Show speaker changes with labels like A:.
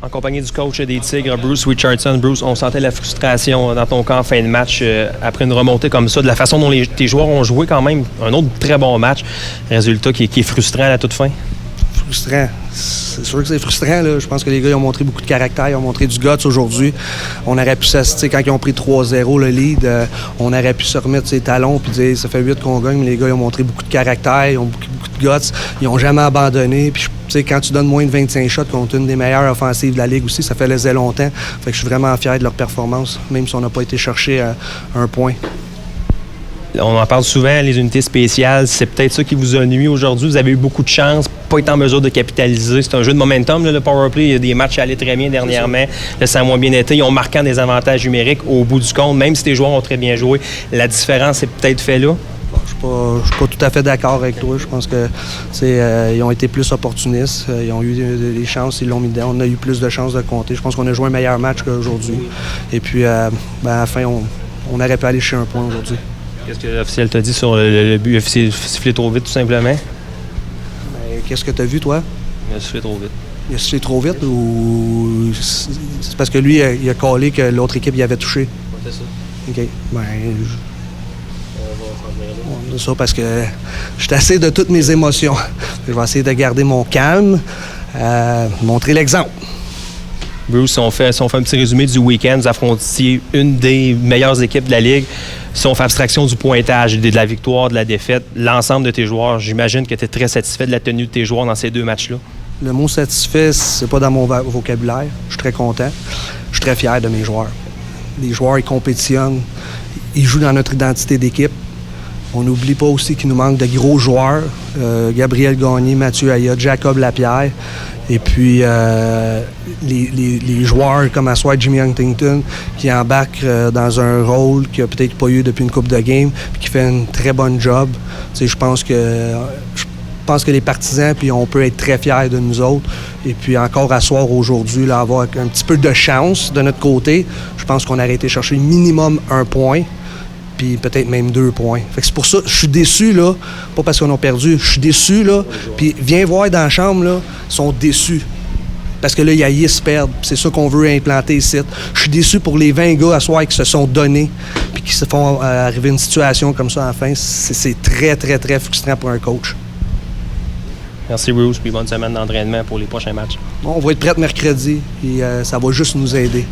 A: En compagnie du coach des Tigres, Bruce Richardson. Bruce, on sentait la frustration dans ton camp en fin de match après une remontée comme ça, de la façon dont tes joueurs ont joué quand même un autre très bon match. Résultat qui est frustrant à la toute fin.
B: Frustrant. C'est sûr que c'est frustrant. Là. Je pense que les gars ils ont montré beaucoup de caractère, ils ont montré du guts aujourd'hui. On aurait pu s'assister quand ils ont pris 3-0 le lead, on aurait pu se remettre ses talons et dire ça fait 8 qu'on gagne, mais les gars ils ont montré beaucoup de caractère, ils ont beaucoup de guts, ils n'ont jamais abandonné. Puis quand tu donnes moins de 25 shots contre une des meilleures offensives de la Ligue aussi, ça faisait longtemps. Fait que je suis vraiment fier de leur performance, même si on n'a pas été chercher un point.
A: On en parle souvent, les unités spéciales, c'est peut-être ça qui vous a nuit aujourd'hui. Vous avez eu beaucoup de chance, pas été en mesure de capitaliser. C'est un jeu de momentum, là, le powerplay. Il y a des matchs qui allaient très bien dernièrement. Là, ça a moins bien été. Ils ont marqué des avantages numériques au bout du compte, même si tes joueurs ont très bien joué. La différence est peut-être faite là.
B: Je suis pas tout à fait d'accord avec toi. Je pense que ils ont été plus opportunistes. Ils ont eu des chances, ils l'ont mis dedans. On a eu plus de chances de compter. Je pense qu'on a joué un meilleur match qu'aujourd'hui. Et puis, à la fin, on aurait pu aller chercher un point aujourd'hui.
A: Qu'est-ce que l'officiel t'a dit sur le but? Il a sifflé trop vite, tout simplement?
B: Ben, qu'est-ce que tu as vu, toi?
A: Il a sifflé trop vite. Il
B: a sifflé trop vite ou c'est parce que lui, il a callé que l'autre équipe y avait touché?
A: Ouais, c'est ça.
B: OK. Ben, c'est ça parce que je suis assez de toutes mes émotions. Je vais essayer de garder mon calme, montrer l'exemple.
A: Bruce, si on fait un petit résumé du week-end, vous affrontiez une des meilleures équipes de la Ligue. Si on fait abstraction du pointage, de la victoire, de la défaite, l'ensemble de tes joueurs, j'imagine que tu es très satisfait de la tenue de tes joueurs dans ces deux matchs-là.
B: Le mot satisfait, c'est pas dans mon vocabulaire. Je suis très content. Je suis très fier de mes joueurs. Les joueurs, ils compétitionnent. Ils jouent dans notre identité d'équipe. On n'oublie pas aussi qu'il nous manque de gros joueurs. Gabriel Gagné, Mathieu Aya, Jacob Lapierre. Et puis, les joueurs comme à soir Jimmy Huntington qui embarque dans un rôle qu'il n'a peut-être pas eu depuis une couple de games puis qui fait une très bonne job. Je pense que les partisans, puis on peut être très fiers de nous autres. Et puis encore à soir aujourd'hui, là, avoir un petit peu de chance de notre côté, je pense qu'on aurait été chercher minimum 1 point. Puis peut-être même 2 points. Fait que c'est pour ça que je suis déçu, là. Pas parce qu'on a perdu. Je suis déçu, là. Puis viens voir dans la chambre, là. Ils sont déçus. Parce que là, ils haïssent perdre. C'est ça qu'on veut implanter ici. Je suis déçu pour les 20 gars à soir qui se sont donnés puis qui se font arriver une situation comme ça à la fin. C'est très, très, très frustrant pour un coach.
A: Merci Bruce, puis bonne semaine d'entraînement pour les prochains matchs.
B: Bon, on va être prêts mercredi et ça va juste nous aider.